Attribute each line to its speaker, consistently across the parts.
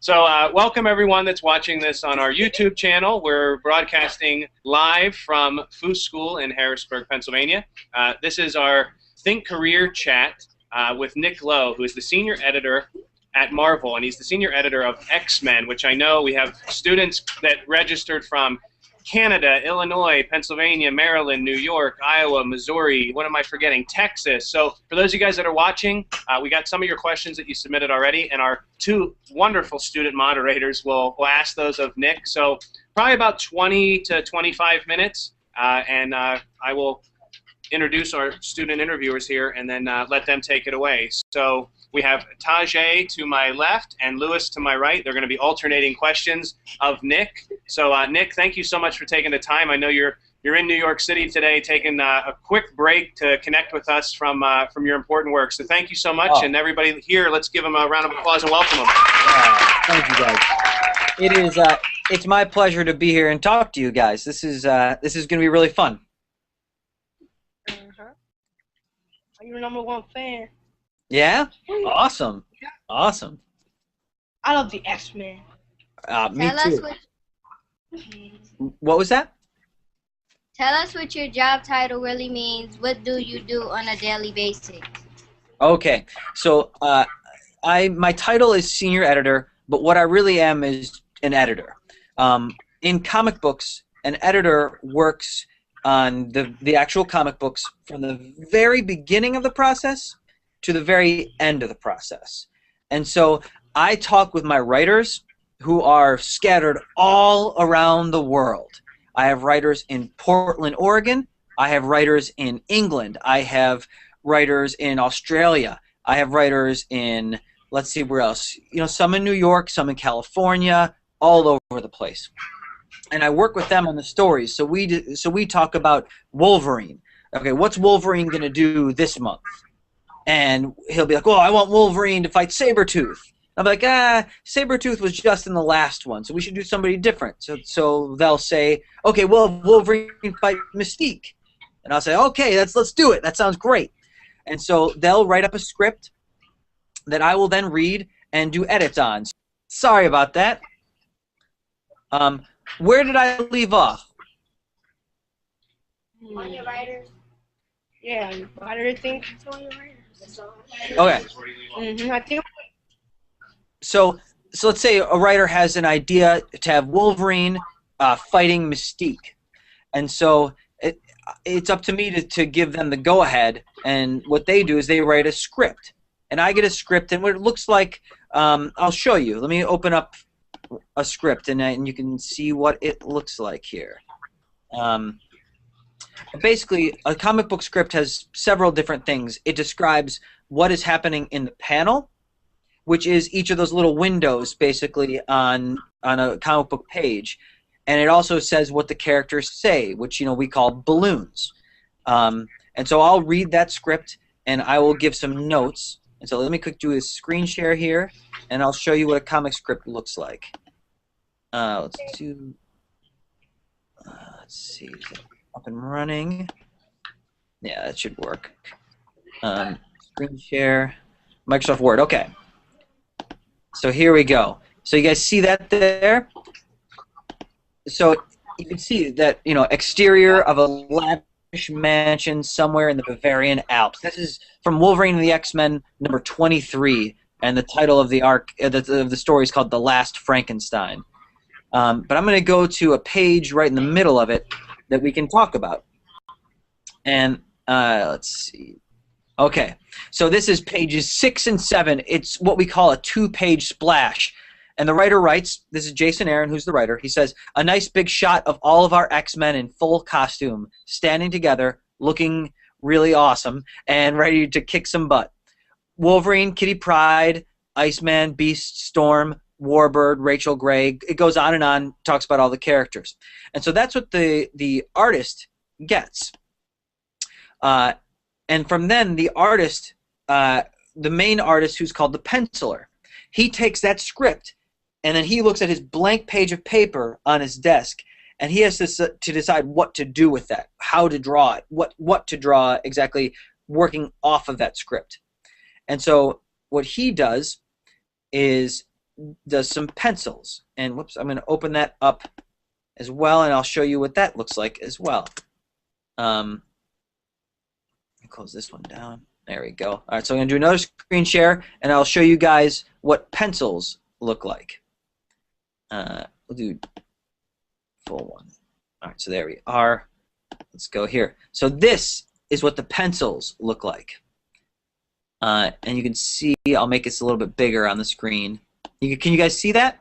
Speaker 1: Welcome everyone that's watching this on our YouTube channel. We're broadcasting live from Foose School in Harrisburg, Pennsylvania. This is our Think Career Chat with Nick Lowe, who is the senior editor at Marvel, and he's the senior editor of X-Men, which I know we have students that registered from Canada, Illinois, Pennsylvania, Maryland, New York, Iowa, Missouri, what am I forgetting? Texas. So for those of you guys that are watching, we got some of your questions that you submitted already, and our two wonderful student moderators will ask those of Nick. So probably about 20 to 25 minutes, and I will introduce our student interviewers here and then let them take it away. So we have Tajay to my left and Lewis to my right. They're going to be alternating questions of Nick. So Nick, thank you so much for taking the time. I know you're in New York City today, taking a quick break to connect with us from your important work. So thank you so much, and everybody here, let's give them a round of applause and welcome them.
Speaker 2: Thank you, guys. It is it's my pleasure to be here and talk to you guys. This is going to be really fun.
Speaker 3: I'm your #1 fan.
Speaker 2: Yeah? Awesome. Awesome.
Speaker 3: I love the X-Men.
Speaker 2: Me too. What was that?
Speaker 4: Tell us what your job title really means. What do you do on a daily basis?
Speaker 2: Okay. So my title is senior editor, but what I really am is an editor. In comic books, an editor works on the actual comic books from the very beginning of the process to the very end of the process. And so I talk with my writers who are scattered all around the world. I have writers in Portland, Oregon. I have writers in England. I have writers in Australia. I have writers in, let's see where else, some in New York, some in California, all over the place. And I work with them on the stories. So we talk about Wolverine. Okay, what's Wolverine going to do this month? And he'll be like, oh, I want Wolverine to fight Sabretooth. I'm like, Sabretooth was just in the last one, so we should do somebody different. So they'll say, okay, well, Wolverine fight Mystique. And I'll say, okay, let's do it. That sounds great. And so they'll write up a script that I will then read and do edits on. Sorry about that. Where did I leave off?
Speaker 4: On your writers?
Speaker 3: Yeah, on your writer thing. On your writers.
Speaker 2: Okay.
Speaker 3: I think.
Speaker 2: So let's say a writer has an idea to have Wolverine fighting Mystique, and so it's up to me to give them the go-ahead. And what they do is they write a script, and I get a script, and what it looks like, I'll show you. Let me open up a script, and you can see what it looks like here. Basically, a comic book script has several different things. It describes what is happening in the panel, which is each of those little windows, basically, on a comic book page. And it also says what the characters say, which we call balloons. And so I'll read that script, and I will give some notes. And so let me quick do a screen share here, and I'll show you what a comic script looks like. Let's see, is it up and running? Yeah, that should work. Screen share, Microsoft Word. Okay. So here we go. So you guys see that there? So you can see that, exterior of a lavish mansion somewhere in the Bavarian Alps. This is from Wolverine and the X-Men number 23, and the title of the arc of the story is called The Last Frankenstein. But I'm going to go to a page right in the middle of it that we can talk about. And let's see. Okay, so this is pages 6 and 7. It's what we call a 2-page splash. And the writer writes, this is Jason Aaron, who's the writer. He says, a nice big shot of all of our X-Men in full costume, standing together, looking really awesome, and ready to kick some butt. Wolverine, Kitty Pryde, Iceman, Beast, Storm, Warbird, Rachel Gray. It goes on, talks about all the characters. And so that's what the artist gets. And from then, the artist, the main artist, who's called the penciler, he takes that script, and then he looks at his blank page of paper on his desk, and he has to decide what to do with that, how to draw it, what to draw exactly, working off of that script. And so what he does is does some pencils. And whoops, I'm going to open that up as well, and I'll show you what that looks like as well. Close this one down. There we go. All right, so I'm going to do another screen share, and I'll show you guys what pencils look like. We'll do full one. All right, so there we are. Let's go here. So this is what the pencils look like. And you can see, I'll make this a little bit bigger on the screen. Can you guys see that?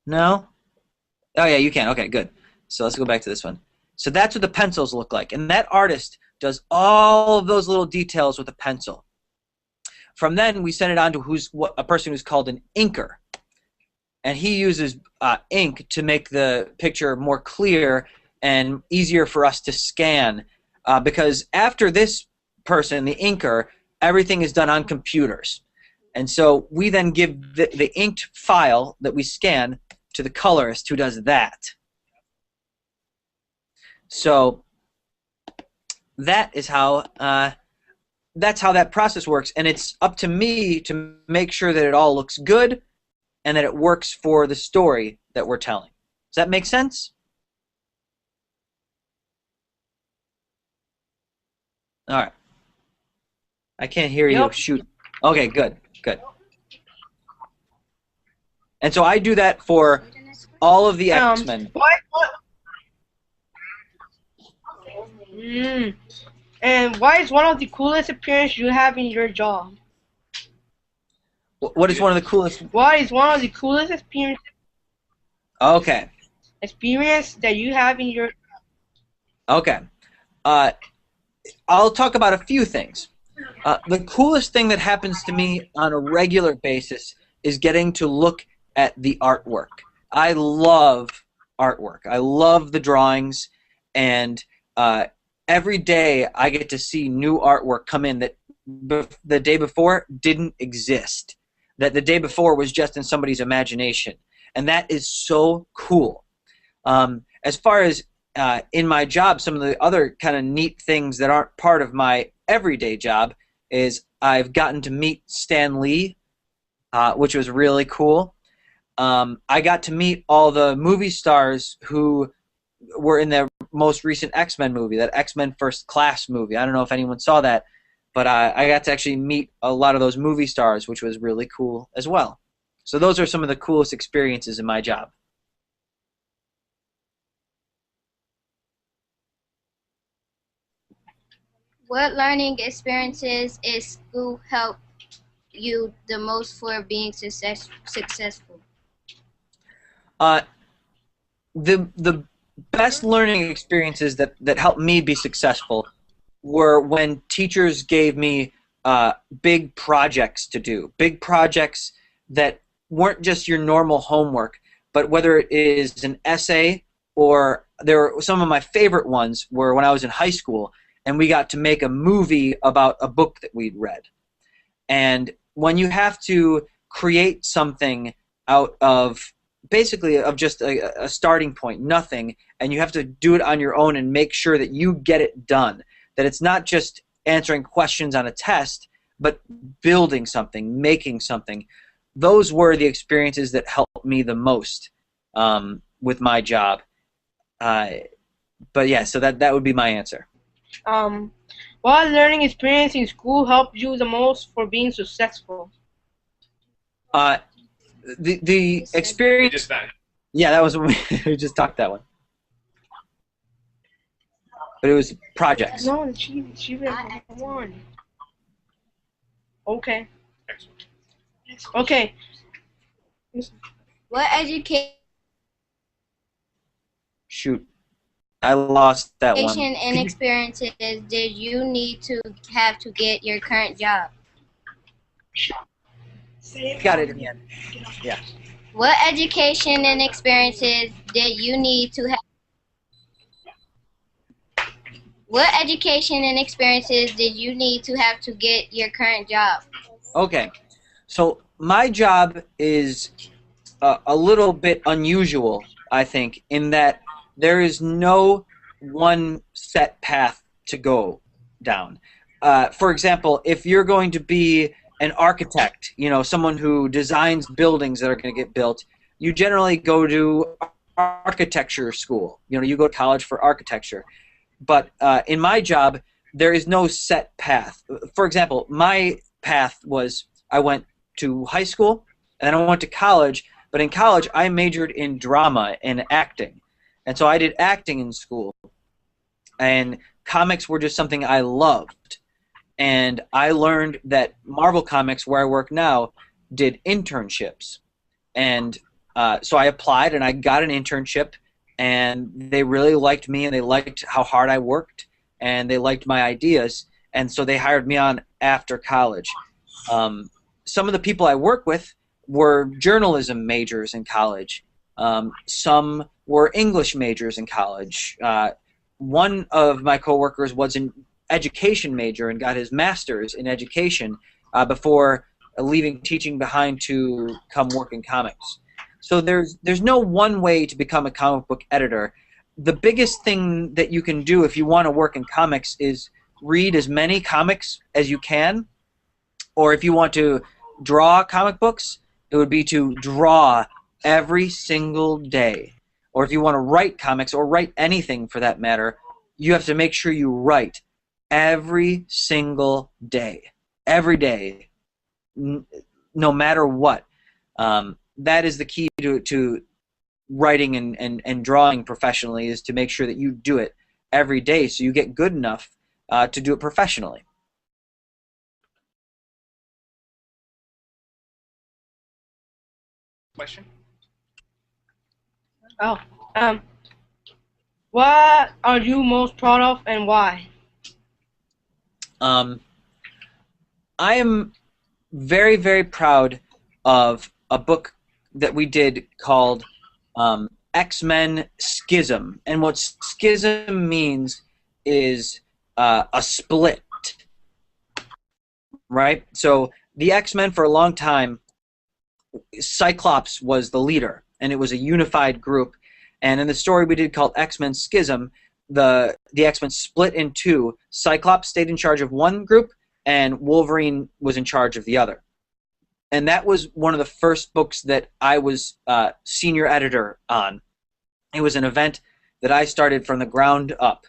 Speaker 2: No? Oh, yeah, you can. Okay, good. So let's go back to this one. So that's what the pencils look like. And that artist does all of those little details with a pencil. From then, we send it on to a person who's called an inker. And he uses ink to make the picture more clear and easier for us to scan. Because after this person, the inker, everything is done on computers. And so we then give the inked file that we scan to the colorist who does that. So that is how that's how that process works, and it's up to me to make sure that it all looks good and that it works for the story that we're telling. Does that make sense? All right. I can't hear you. Shoot. Okay, good, good. And so I do that for all of the X-Men.
Speaker 3: And what is one of the coolest appearances you have in your job?
Speaker 2: What is one of the coolest?
Speaker 3: What is one of the coolest experience that you have in your job?
Speaker 2: Okay. I'll talk about a few things. The coolest thing that happens to me on a regular basis is getting to look at the artwork. I love artwork. I love the drawings, and every day I get to see new artwork come in that the day before didn't exist, that the day before was just in somebody's imagination, and that is so cool. As far as in my job, some of the other kind of neat things that aren't part of my everyday job is I've gotten to meet Stan Lee, which was really cool. I got to meet all the movie stars who were in the most recent X-Men movie, that X-Men First Class movie. I don't know if anyone saw that, but I got to actually meet a lot of those movie stars, which was really cool as well. So those are some of the coolest experiences in my job.
Speaker 4: What learning experiences is school help you the most for being successful?
Speaker 2: The best learning experiences that helped me be successful were when teachers gave me big projects to do, big projects that weren't just your normal homework, but whether it is an essay or some of my favorite ones were when I was in high school and we got to make a movie about a book that we'd read. And when you have to create something out of basically of just a starting point, nothing, and you have to do it on your own and make sure that you get it done, that it's not just answering questions on a test, but building something, making something. Those were the experiences that helped me the most with my job. But yeah, so that would be my answer.
Speaker 3: What learning experience in school helped you the most for being successful?
Speaker 2: The experience. Yeah, that was we just talked that one. But it was projects.
Speaker 3: No, she won. Okay. Okay.
Speaker 4: What education
Speaker 2: Shoot, I lost that one.
Speaker 4: and experiences did you need to have to get your current job?
Speaker 2: Got it in the end. Yeah.
Speaker 4: What education and experiences did you need to have? What education and experiences did you need to have to get your current job?
Speaker 2: Okay, so my job is a little bit unusual, I think, in that there is no one set path to go down. For example, if you're going to be an architect, you know, someone who designs buildings that are going to get built, you generally go to architecture school. You know, you go to college for architecture. But in my job, there is no set path. For example, my path was I went to high school, and then I went to college. But in college, I majored in drama and acting. And so I did acting in school. And comics were just something I loved. And I learned that Marvel Comics, where I work now, did internships. And so I applied, and I got an internship. And they really liked me, and they liked how hard I worked, and they liked my ideas. And so they hired me on after college. Some of the people I work with were journalism majors in college. Some were English majors in college. One of my coworkers was an education major and got his master's in education before leaving teaching behind to come work in comics. So there's no one way to become a comic book editor. The biggest thing that you can do if you want to work in comics is read as many comics as you can, or if you want to draw comic books, it would be to draw every single day. Or if you want to write comics, or write anything for that matter, you have to make sure you write every single day. Every day. No matter what. That is the key to writing and drawing professionally, is to make sure that you do it every day so you get good enough to do it professionally.
Speaker 1: Question?
Speaker 3: Oh, what are you most proud of, and why?
Speaker 2: I am very, very proud of a book that we did called X-Men Schism. And what schism means is a split, right? So the X-Men, for a long time, Cyclops was the leader, and it was a unified group. And in the story we did called X-Men Schism, the X-Men split in two. Cyclops stayed in charge of one group, and Wolverine was in charge of the other. And that was one of the first books that I was senior editor on. It was an event that I started from the ground up,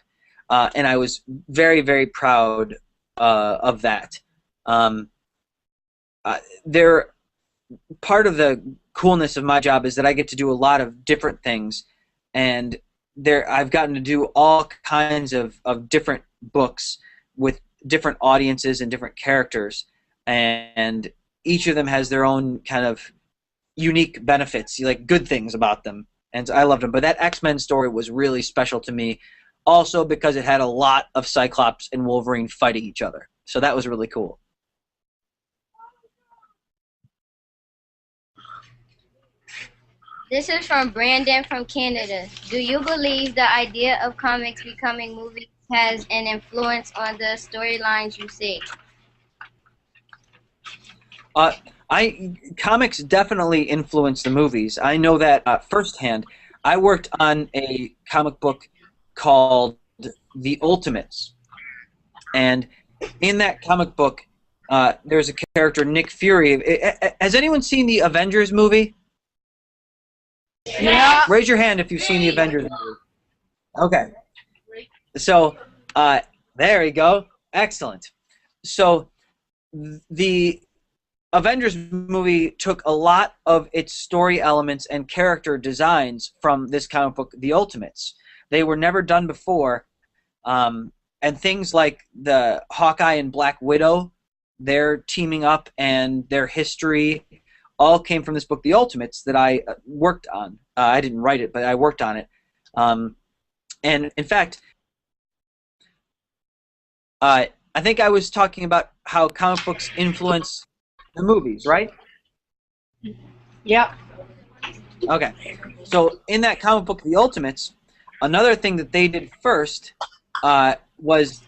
Speaker 2: and I was very, very proud of that. Part of the coolness of my job is that I get to do a lot of different things, and I've gotten to do all kinds of different books with different audiences and different characters, and each of them has their own kind of unique benefits, like good things about them, and I loved them. But that X-Men story was really special to me, also because it had a lot of Cyclops and Wolverine fighting each other. So that was really cool.
Speaker 4: This is from Brandon from Canada. Do you believe the idea of comics becoming movies has an influence on the storylines you see?
Speaker 2: Comics definitely influence the movies. I know that firsthand. I worked on a comic book called The Ultimates, and in that comic book, there's a character, Nick Fury. Has anyone seen the Avengers movie?
Speaker 3: Yeah.
Speaker 2: Raise your hand if you've seen the Avengers movie. Okay. So, there you go. Excellent. So, the Avengers movie took a lot of its story elements and character designs from this comic book, The Ultimates. They were never done before, and things like the Hawkeye and Black Widow, their teaming up and their history, all came from this book, The Ultimates, that I worked on. I didn't write it, but I worked on it. And in fact, I think I was talking about how comic books influence the movies, right?
Speaker 3: Yep.
Speaker 2: Okay. So in that comic book, The Ultimates, another thing that they did first was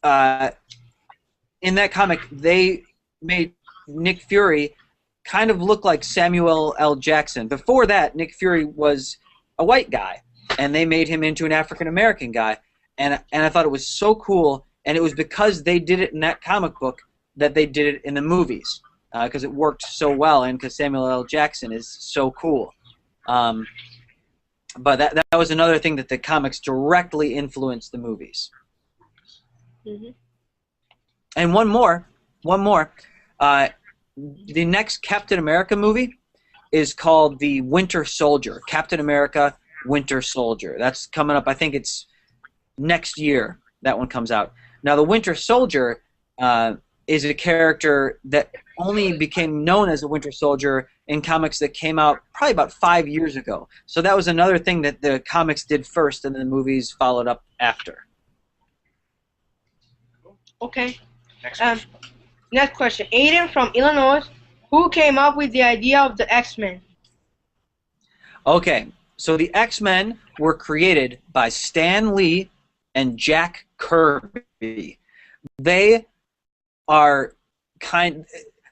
Speaker 2: in that comic, they made Nick Fury kind of look like Samuel L. Jackson. Before that, Nick Fury was a white guy, and they made him into an African-American guy. And I thought it was so cool, and it was because they did it in that comic book that they did it in the movies. because it worked so well and because Samuel L. Jackson is so cool. But that was another thing that the comics directly influenced the movies.
Speaker 3: Mm-hmm.
Speaker 2: And one more. The next Captain America movie is called The Winter Soldier. Captain America Winter Soldier. That's coming up. I think it's next year that one comes out. Now, the Winter Soldier is a character that only became known as a Winter Soldier in comics that came out probably about 5 years ago. So that was another thing that the comics did first and then the movies followed up after.
Speaker 3: Okay.
Speaker 1: Next question.
Speaker 3: Next question. Aiden from Illinois. Who came up with the idea of the X-Men?
Speaker 2: Okay, so the X-Men were created by Stan Lee and Jack Kirby. They are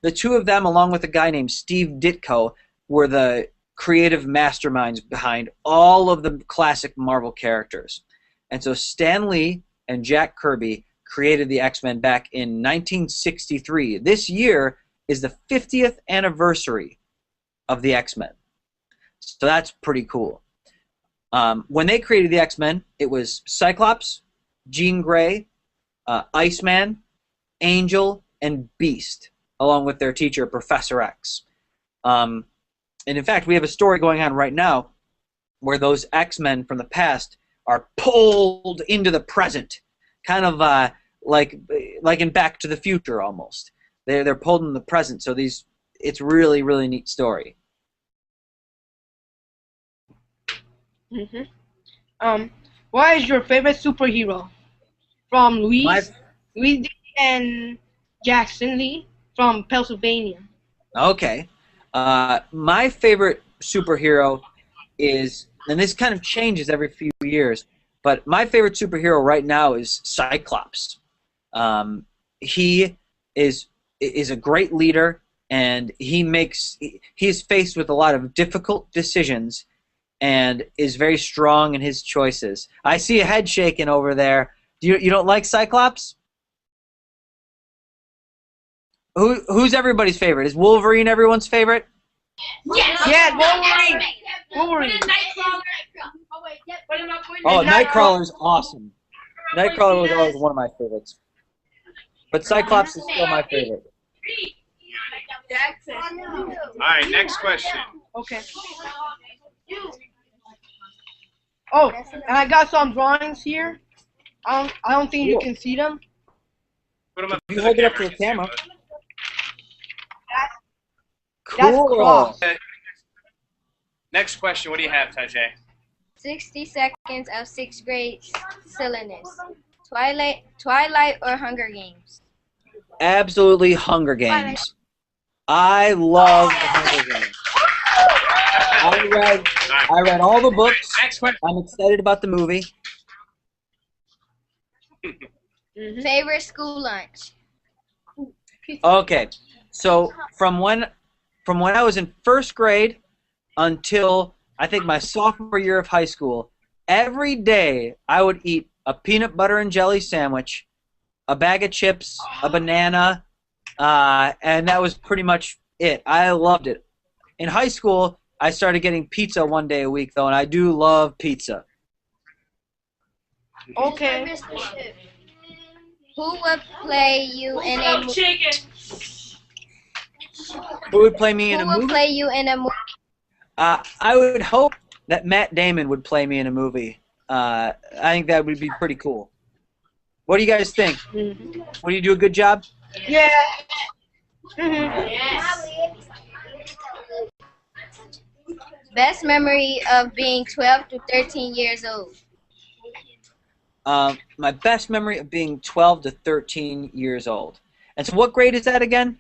Speaker 2: the two of them, along with a guy named Steve Ditko, were the creative masterminds behind all of the classic Marvel characters. And so Stan Lee and Jack Kirby created the X-Men back in 1963. This year is the 50th anniversary of the X-Men. So that's pretty cool. When they created the X-Men, it was Cyclops, Jean Grey, Iceman, Angel, and Beast, along with their teacher, Professor X. And in fact, we have a story going on right now where those X-Men from the past are pulled into the present, kind of like in Back to the Future almost. They're pulled in the present, so it's really, really neat story.
Speaker 3: Mm-hmm. What is your favorite superhero? From Louis D. and Jackson Lee from Pennsylvania.
Speaker 2: Okay. My favorite superhero is, and this kind of changes every few years, but my favorite superhero right now is Cyclops. He is a great leader, and he's faced with a lot of difficult decisions and is very strong in his choices. I see a head shaking over there. You don't like Cyclops? Who's everybody's favorite? Is Wolverine everyone's favorite?
Speaker 3: Yes. Yeah, Wolverine.
Speaker 2: Oh, Nightcrawler's awesome. Nightcrawler was always one of my favorites. But Cyclops is still my favorite.
Speaker 1: All right, next question.
Speaker 3: Okay. Oh, and I got some drawings here. I don't think you can see them.
Speaker 1: Put them up
Speaker 2: You hold it up to the camera.
Speaker 3: That's
Speaker 2: Cool.
Speaker 3: cross.
Speaker 1: Next question. What do you have, Tajay?
Speaker 4: 60 seconds of 6th grade silliness. Twilight or Hunger Games?
Speaker 2: Absolutely Hunger Games. I love the Hunger Games. I read all the books.
Speaker 1: Next question.
Speaker 2: I'm excited about the movie.
Speaker 4: Favorite school lunch?
Speaker 2: Okay, so from when I was in 1st grade until I think my sophomore year of high school, every day I would eat a peanut butter and jelly sandwich, a bag of chips, a banana, and that was pretty much it. I loved it. In high school, I started getting pizza one day a week, though, and I do love pizza.
Speaker 3: Okay.
Speaker 4: Who would play you in a movie?
Speaker 2: Who would play me in a
Speaker 4: Who would
Speaker 2: movie?
Speaker 4: play you in a movie?
Speaker 2: I would hope that Matt Damon would play me in a movie. I think that would be pretty cool. What do you guys think? Would you do a good job?
Speaker 3: Yeah.
Speaker 4: Best memory of being 12 to 13 years old?
Speaker 2: My best memory of being 12 to 13 years old. And so what grade is that again?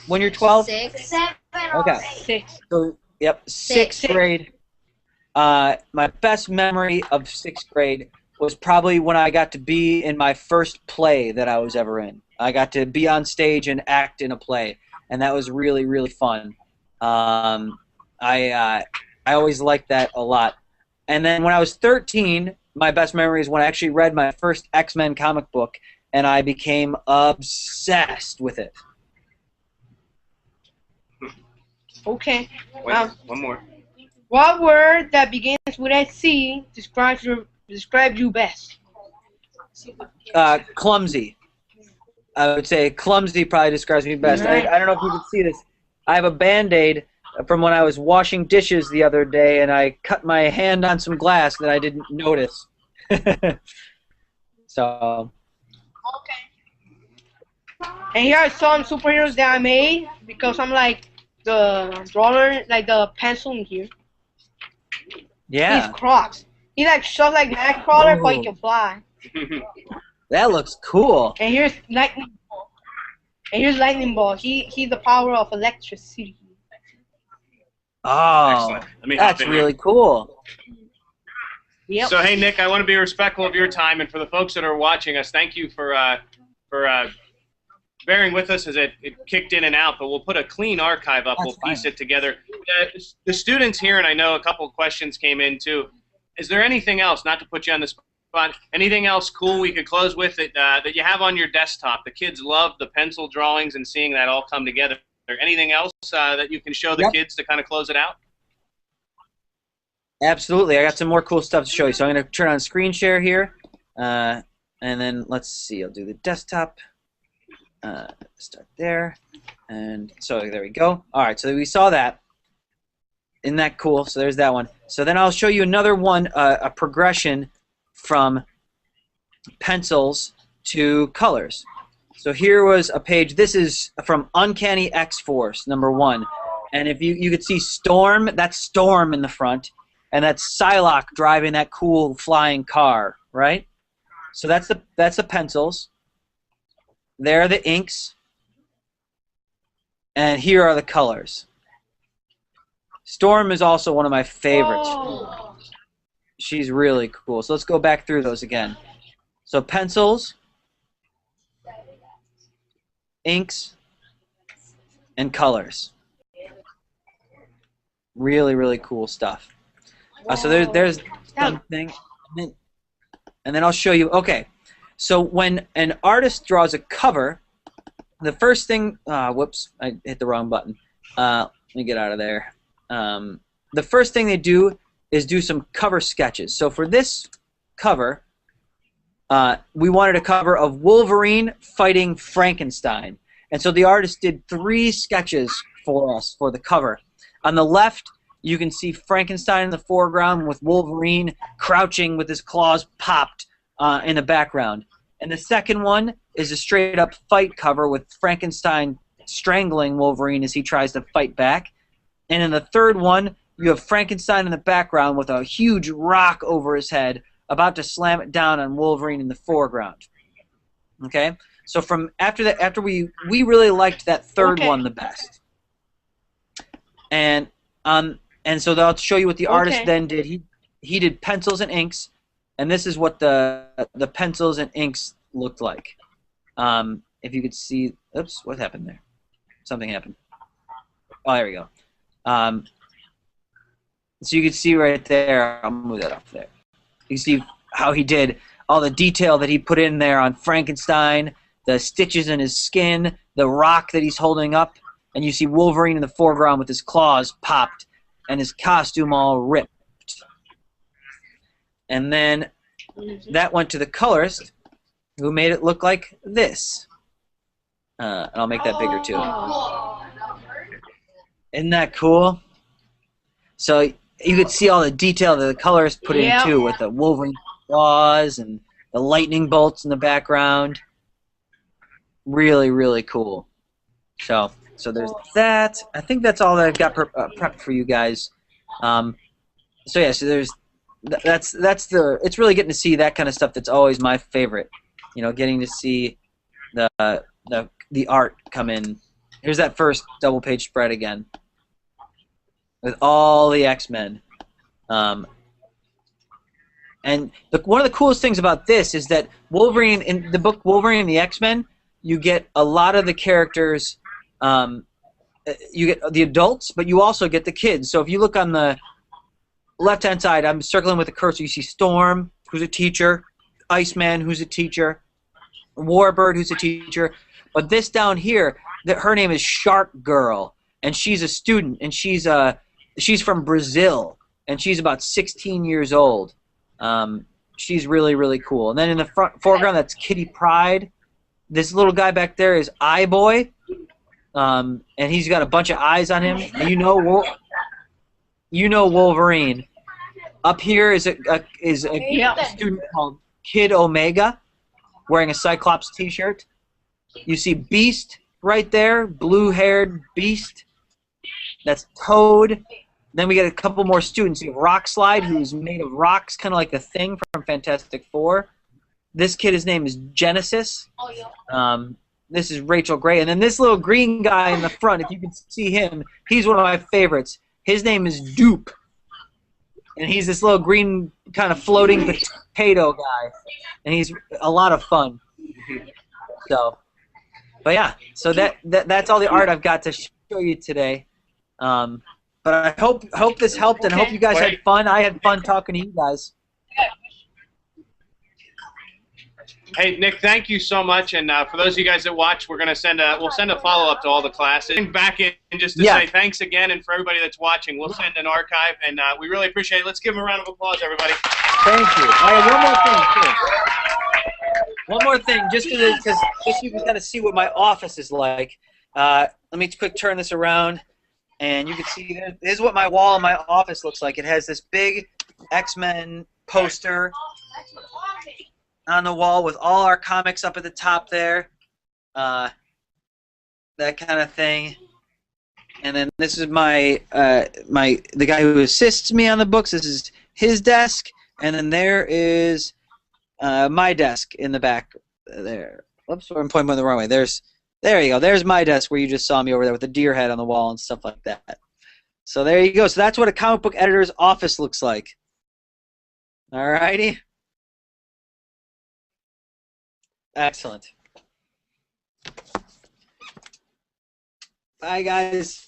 Speaker 2: When you're 12?
Speaker 4: 6.
Speaker 2: Okay.
Speaker 3: 6.
Speaker 2: So, yep, 6th grade. My best memory of 6th grade was probably when I got to be in my first play that I was ever in. I got to be on stage and act in a play, and that was really, really fun. I always liked that a lot. And then when I was 13, my best memory is when I actually read my first X-Men comic book, and I became obsessed with it.
Speaker 3: Okay.
Speaker 1: Wait, one more.
Speaker 3: What word that begins with a C describes you best?
Speaker 2: Clumsy. I would say clumsy probably describes me best.
Speaker 3: Right.
Speaker 2: I don't know if you can see this. I have a Band-Aid from when I was washing dishes the other day, and I cut my hand on some glass that I didn't notice. So.
Speaker 3: Okay. And here are some superheroes that I made because I'm like the drawer, like the pencil in here.
Speaker 2: Yeah.
Speaker 3: He's Crocs. He like shot like Nightcrawler, but he can fly.
Speaker 2: That looks cool.
Speaker 3: And here's Lightning Ball. And here's Lightning Ball. He's the power of electricity.
Speaker 2: Oh,
Speaker 1: excellent. Let me hop
Speaker 2: that's
Speaker 1: in
Speaker 2: really
Speaker 1: here.
Speaker 2: cool.
Speaker 3: Yep.
Speaker 1: So, hey, Nick, I want to be respectful of your time, and for the folks that are watching us, thank you for bearing with us as it kicked in and out, but we'll put a clean archive up.
Speaker 2: That's
Speaker 1: We'll piece
Speaker 2: fine.
Speaker 1: it together. The students here, and I know a couple of questions came in, too. Is there anything else, not to put you on the spot, anything else cool we could close with that you have on your desktop? The kids love the pencil drawings and seeing that all come together. Is there anything else that you can show the kids to kind of close it out?
Speaker 2: Absolutely. I got some more cool stuff to show you. So I'm going to turn on screen share here. And then let's see. I'll do the desktop. Start there. And so there we go. All right. So we saw that. Isn't that cool? So there's that one. So then I'll show you another one, a progression from pencils to colors. So here was a page. This is from Uncanny X-Force, #1. And if you could see Storm, that's Storm in the front. And that's Psylocke driving that cool flying car, right? So that's the pencils. There are the inks. And here are the colors. Storm is also one of my favorites.
Speaker 3: Whoa.
Speaker 2: She's really cool. So let's go back through those again. So pencils, inks, and colors. Really, really cool stuff. So there's something, and then I'll show you. Okay, so when an artist draws a cover, the first thing. Whoops, I hit the wrong button. Let me get out of there. The first thing they do is do some cover sketches. So for this cover, we wanted a cover of Wolverine fighting Frankenstein. And so the artist did 3 sketches for us for the cover. On the left, you can see Frankenstein in the foreground with Wolverine crouching with his claws popped in the background. And the second one is a straight-up fight cover with Frankenstein strangling Wolverine as he tries to fight back. And in the third one, you have Frankenstein in the background with a huge rock over his head, about to slam it down on Wolverine in the foreground. Okay, so from after we really liked that third one the best. And so I'll show you what the artist then did. He did pencils and inks, and this is what the pencils and inks looked like. If you could see, oops, what happened there? Something happened. Oh, there we go. So you can see right there, I'll move that up there. You can see how he did all the detail that he put in there on Frankenstein, the stitches in his skin, the rock that he's holding up, and you see Wolverine in the foreground with his claws popped and his costume all ripped. And then that went to the colorist, who made it look like this. And I'll make that bigger too. Isn't that cool? So you could see all the detail that the colorist put in too, with the Wolverine claws and the lightning bolts in the background. Really, really cool. So there's that. I think that's all that I've got prepped for you guys. So yeah, so there's it's really getting to see that kind of stuff that's always my favorite. You know, getting to see the art come in. Here's that first double page spread again with all the X-Men. And one of the coolest things about this is that Wolverine, in the book Wolverine and the X-Men, you get a lot of the characters. You get the adults, but you also get the kids. So if you look on the left-hand side, I'm circling with the cursor. You see Storm, who's a teacher, Iceman, who's a teacher, Warbird, who's a teacher. But this down here, her name is Shark Girl, and she's a student, and she's from Brazil, and she's about 16 years old. She's really, really cool. And then in the foreground, that's Kitty Pryde. This little guy back there is Eye Boy, and he's got a bunch of eyes on him. You know Wolverine. Up here is a student called Kid Omega, wearing a Cyclops T-shirt. You see Beast right there, blue-haired Beast. That's Toad. Then we get a couple more students. You have Rockslide, who's made of rocks, kind of like the Thing from Fantastic Four. This kid, his name is Genesis. This is Rachel Gray. And then this little green guy in the front, if you can see him, he's one of my favorites. His name is Dupe. And he's this little green kind of floating potato guy. And he's a lot of fun. So, but yeah, so that's all the art I've got to show you today. But I hope this helped, and I hope you guys had fun. I had fun talking to you guys.
Speaker 1: Hey, Nick, thank you so much. And for those of you guys that watch, we'll send a follow-up to all the classes. Back in just to say thanks again, and for everybody that's watching, we'll send an archive, and we really appreciate it. Let's give them a round of applause, everybody.
Speaker 2: Thank you. I have one more thing, just so you can kind of see what my office is like. Let me quick turn this around, and you can see this is what my wall in my office looks like. It has this big X-Men poster on the wall with all our comics up at the top there, that kind of thing. And then this is the guy who assists me on the books. This is his desk, and then there is my desk in the back there. Whoops, I'm pointing the wrong way. There you go. There's my desk where you just saw me over there with the deer head on the wall and stuff like that. So there you go. So that's what a comic book editor's office looks like. Alrighty. Excellent. Bye, guys.